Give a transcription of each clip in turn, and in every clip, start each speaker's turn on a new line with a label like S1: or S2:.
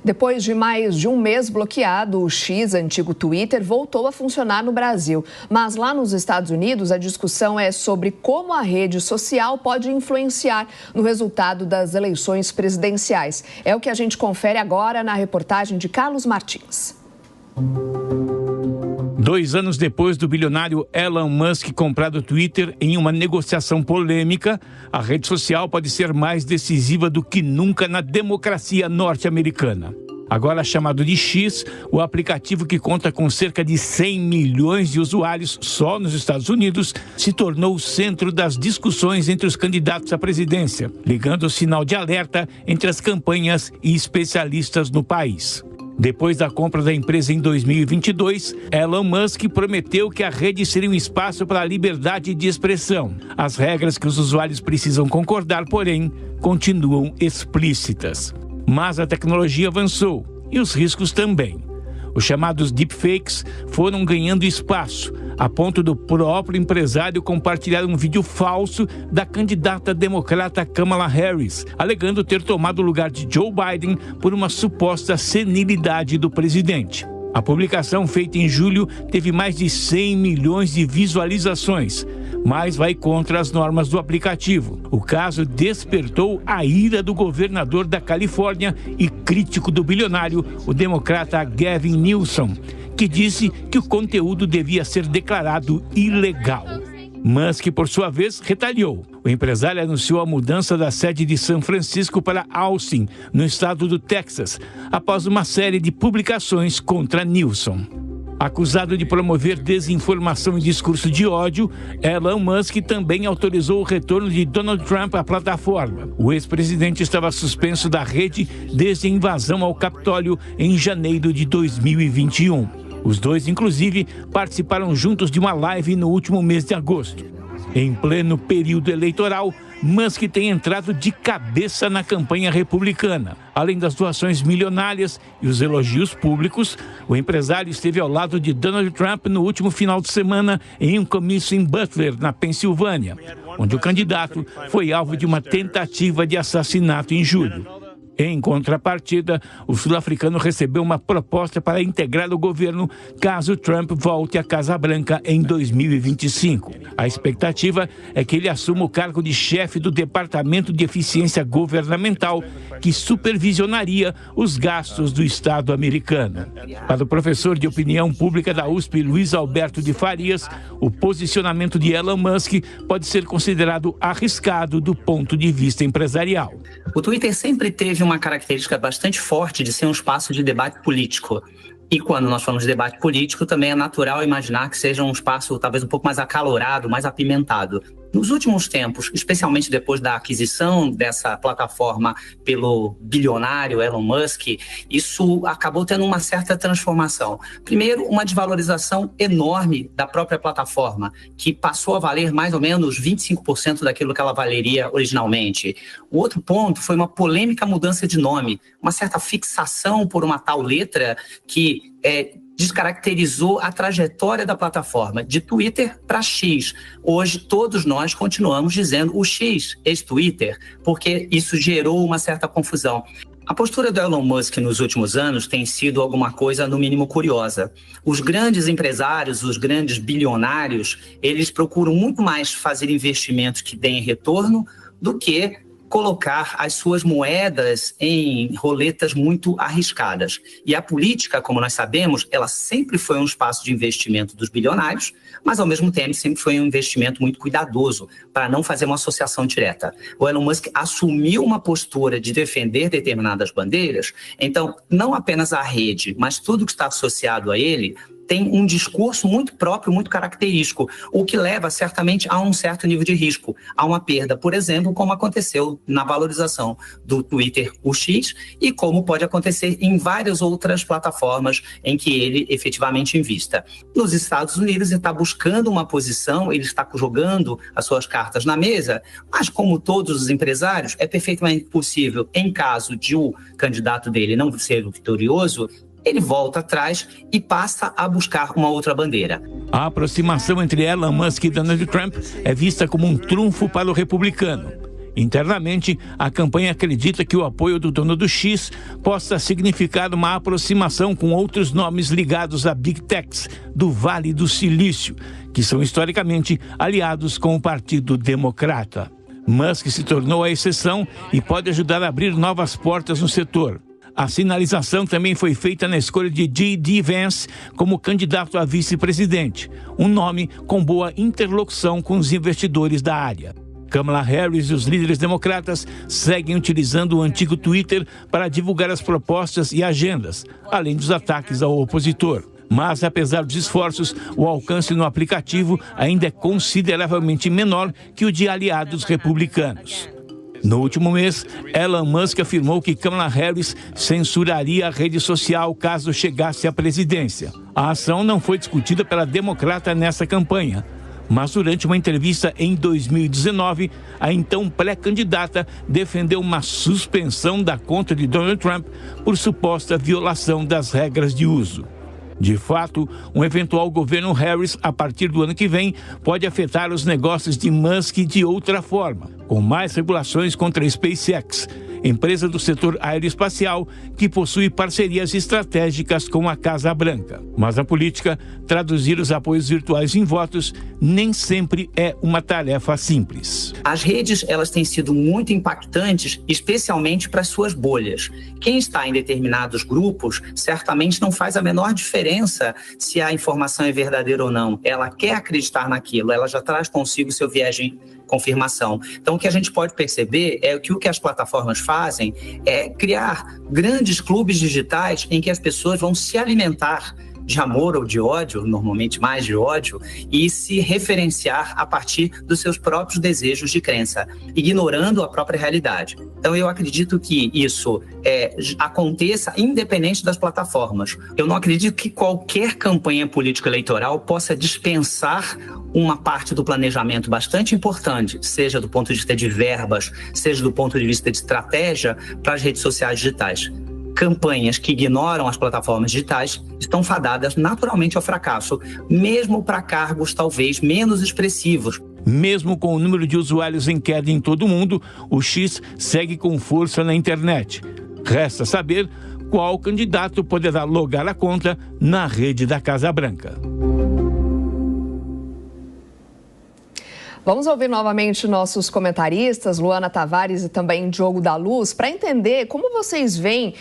S1: Depois de mais de um mês bloqueado, o X, antigo Twitter, voltou a funcionar no Brasil. Mas lá nos Estados Unidos, a discussão é sobre como a rede social pode influenciar no resultado das eleições presidenciais. É o que a gente confere agora na reportagem de Carlos Martins.
S2: 2 anos depois do bilionário Elon Musk comprar o Twitter em uma negociação polêmica, a rede social pode ser mais decisiva do que nunca na democracia norte-americana. Agora chamado de X, o aplicativo que conta com cerca de 100 milhões de usuários só nos Estados Unidos, se tornou o centro das discussões entre os candidatos à presidência, ligando o sinal de alerta entre as campanhas e especialistas no país. Depois da compra da empresa em 2022, Elon Musk prometeu que a rede seria um espaço para a liberdade de expressão. As regras que os usuários precisam concordar, porém, continuam explícitas. Mas a tecnologia avançou e os riscos também. Os chamados deepfakes foram ganhando espaço, a ponto do próprio empresário compartilhar um vídeo falso da candidata democrata Kamala Harris, alegando ter tomado o lugar de Joe Biden por uma suposta senilidade do presidente. A publicação, feita em julho, teve mais de 100 milhões de visualizações, mas vai contra as normas do aplicativo. O caso despertou a ira do governador da Califórnia e crítico do bilionário, o democrata Gavin Newsom, que disse que o conteúdo devia ser declarado ilegal. Musk, por sua vez, retaliou. O empresário anunciou a mudança da sede de São Francisco para Austin, no estado do Texas, após uma série de publicações contra Newsom. Acusado de promover desinformação e discurso de ódio, Elon Musk também autorizou o retorno de Donald Trump à plataforma. O ex-presidente estava suspenso da rede desde a invasão ao Capitólio em janeiro de 2021. Os dois, inclusive, participaram juntos de uma live no último mês de agosto. Em pleno período eleitoral, Musk tem entrado de cabeça na campanha republicana. Além das doações milionárias e os elogios públicos, o empresário esteve ao lado de Donald Trump no último final de semana em um comício em Butler, na Pensilvânia, onde o candidato foi alvo de uma tentativa de assassinato em julho. Em contrapartida, o sul-africano recebeu uma proposta para integrar o governo caso Trump volte à Casa Branca em 2025. A expectativa é que ele assuma o cargo de chefe do Departamento de Eficiência Governamental, que supervisionaria os gastos do Estado americano. Para o professor de opinião pública da USP, Luiz Alberto de Farias, o posicionamento de Elon Musk pode ser considerado arriscado do ponto de vista empresarial.
S3: O Twitter sempre teve uma característica bastante forte de ser um espaço de debate político. E quando nós falamos de debate político, também é natural imaginar que seja um espaço talvez um pouco mais acalorado, mais apimentado. Nos últimos tempos, especialmente depois da aquisição dessa plataforma pelo bilionário Elon Musk, isso acabou tendo uma certa transformação. Primeiro, uma desvalorização enorme da própria plataforma, que passou a valer mais ou menos 25% daquilo que ela valeria originalmente. O outro ponto foi uma polêmica mudança de nome, uma certa fixação por uma tal letra que descaracterizou a trajetória da plataforma de Twitter para X. Hoje, todos nós continuamos dizendo o X, ex-Twitter, porque isso gerou uma certa confusão. A postura do Elon Musk nos últimos anos tem sido alguma coisa, no mínimo, curiosa. Os grandes empresários, os grandes bilionários, eles procuram muito mais fazer investimentos que deem retorno do que colocar as suas moedas em roletas muito arriscadas. E a política, como nós sabemos, ela sempre foi um espaço de investimento dos bilionários, mas ao mesmo tempo sempre foi um investimento muito cuidadoso para não fazer uma associação direta. O Elon Musk assumiu uma postura de defender determinadas bandeiras, então não apenas a rede, mas tudo que está associado a ele tem um discurso muito próprio, muito característico, o que leva certamente a um certo nível de risco, a uma perda, por exemplo, como aconteceu na valorização do Twitter UX e como pode acontecer em várias outras plataformas em que ele efetivamente invista. Nos Estados Unidos ele está buscando uma posição, ele está jogando as suas cartas na mesa, mas como todos os empresários, é perfeitamente possível, em caso de o candidato dele não ser vitorioso, ele volta atrás e passa a buscar uma outra bandeira.
S2: A aproximação entre Elon Musk e Donald Trump é vista como um trunfo para o republicano. Internamente, a campanha acredita que o apoio do dono do X possa significar uma aproximação com outros nomes ligados a Big Techs do Vale do Silício, que são historicamente aliados com o Partido Democrata. Musk se tornou a exceção e pode ajudar a abrir novas portas no setor. A sinalização também foi feita na escolha de J.D. Vance como candidato a vice-presidente, um nome com boa interlocução com os investidores da área. Kamala Harris e os líderes democratas seguem utilizando o antigo Twitter para divulgar as propostas e agendas, além dos ataques ao opositor. Mas, apesar dos esforços, o alcance no aplicativo ainda é consideravelmente menor que o de aliados republicanos. No último mês, Elon Musk afirmou que Kamala Harris censuraria a rede social caso chegasse à presidência. A ação não foi discutida pela democrata nessa campanha, mas durante uma entrevista em 2019, a então pré-candidata defendeu uma suspensão da conta de Donald Trump por suposta violação das regras de uso. De fato, um eventual governo Harris, a partir do ano que vem, pode afetar os negócios de Musk de outra forma, com mais regulações contra a SpaceX, empresa do setor aeroespacial que possui parcerias estratégicas com a Casa Branca. Mas na política, traduzir os apoios virtuais em votos nem sempre é uma tarefa simples.
S3: As redes, elas têm sido muito impactantes, especialmente para suas bolhas. Quem está em determinados grupos certamente não faz a menor diferença se a informação é verdadeira ou não. Ela quer acreditar naquilo, ela já traz consigo seu viés de confirmação. Então, o que a gente pode perceber é que o que as plataformas fazem é criar grandes clubes digitais em que as pessoas vão se alimentar de amor ou de ódio, normalmente mais de ódio, e se referenciar a partir dos seus próprios desejos de crença, ignorando a própria realidade. Então, eu acredito que isso aconteça independente das plataformas. Eu não acredito que qualquer campanha político-eleitoral possa dispensar uma parte do planejamento bastante importante, seja do ponto de vista de verbas, seja do ponto de vista de estratégia para as redes sociais digitais. Campanhas que ignoram as plataformas digitais estão fadadas naturalmente ao fracasso, mesmo para cargos talvez menos expressivos.
S2: Mesmo com o número de usuários em queda em todo o mundo, o X segue com força na internet. Resta saber qual candidato poderá logar a conta na rede da Casa Branca.
S1: Vamos ouvir novamente nossos comentaristas, Luana Tavares e também Diogo da Luz, para entender como vocês veem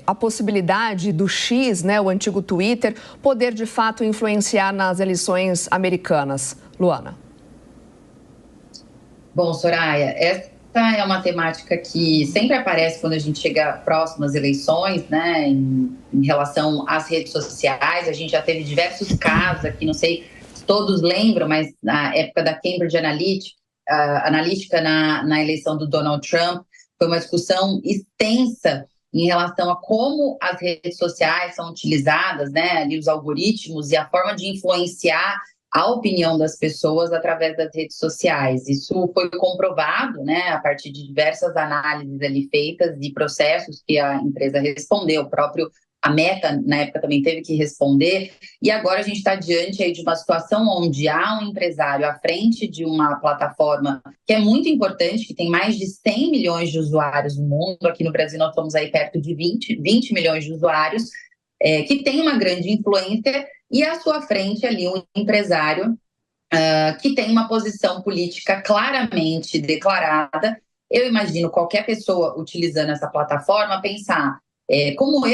S1: a possibilidade do X, né, o antigo Twitter, poder de fato influenciar nas eleições americanas. Luana.
S4: Bom, Soraya, essa é uma temática que sempre aparece quando a gente chega próximo às eleições, né, em relação às redes sociais. A gente já teve diversos casos aqui, não sei... Todos lembram, mas na época da Cambridge Analytica na eleição do Donald Trump, foi uma discussão extensa em relação a como as redes sociais são utilizadas, né, ali os algoritmos e a forma de influenciar a opinião das pessoas através das redes sociais. Isso foi comprovado, né, a partir de diversas análises ali feitas e processos que a empresa respondeu, a Meta, na época, também teve que responder, e agora a gente está diante aí de uma situação onde há um empresário à frente de uma plataforma que é muito importante, que tem mais de 100 milhões de usuários no mundo. Aqui no Brasil nós estamos aí perto de 20 milhões de usuários, que tem uma grande influência, e à sua frente ali um empresário que tem uma posição política claramente declarada. Eu imagino qualquer pessoa utilizando essa plataforma pensar... como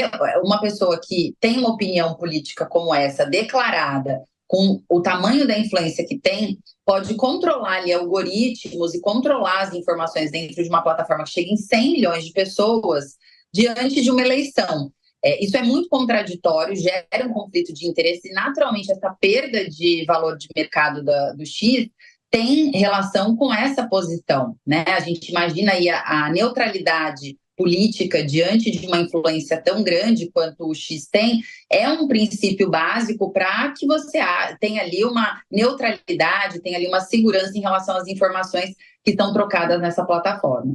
S4: uma pessoa que tem uma opinião política como essa, declarada, com o tamanho da influência que tem, pode controlar ali algoritmos e controlar as informações dentro de uma plataforma que chega em 100 milhões de pessoas diante de uma eleição. Isso é muito contraditório, gera um conflito de interesse, e naturalmente essa perda de valor de mercado do X tem relação com essa posição, né? A gente imagina aí a neutralidade política diante de uma influência tão grande quanto o X tem, é um princípio básico para que você tenha ali uma neutralidade, tenha ali uma segurança em relação às informações que estão trocadas nessa plataforma.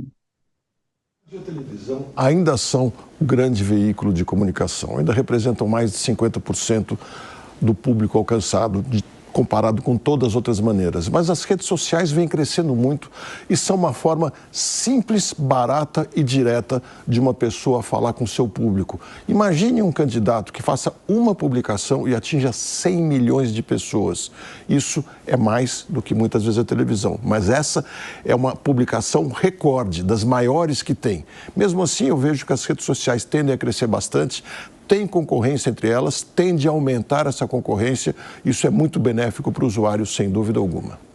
S5: A televisão ainda são um grande veículo de comunicação, ainda representam mais de 50% do público alcançado comparado com todas as outras maneiras. Mas as redes sociais vêm crescendo muito e são uma forma simples, barata e direta de uma pessoa falar com seu público. Imagine um candidato que faça uma publicação e atinja 100 milhões de pessoas. Isso é mais do que muitas vezes a televisão, mas essa é uma publicação recorde, das maiores que tem. Mesmo assim, eu vejo que as redes sociais tendem a crescer bastante, tem concorrência entre elas, tende a aumentar essa concorrência, isso é muito benéfico para o usuário, sem dúvida alguma.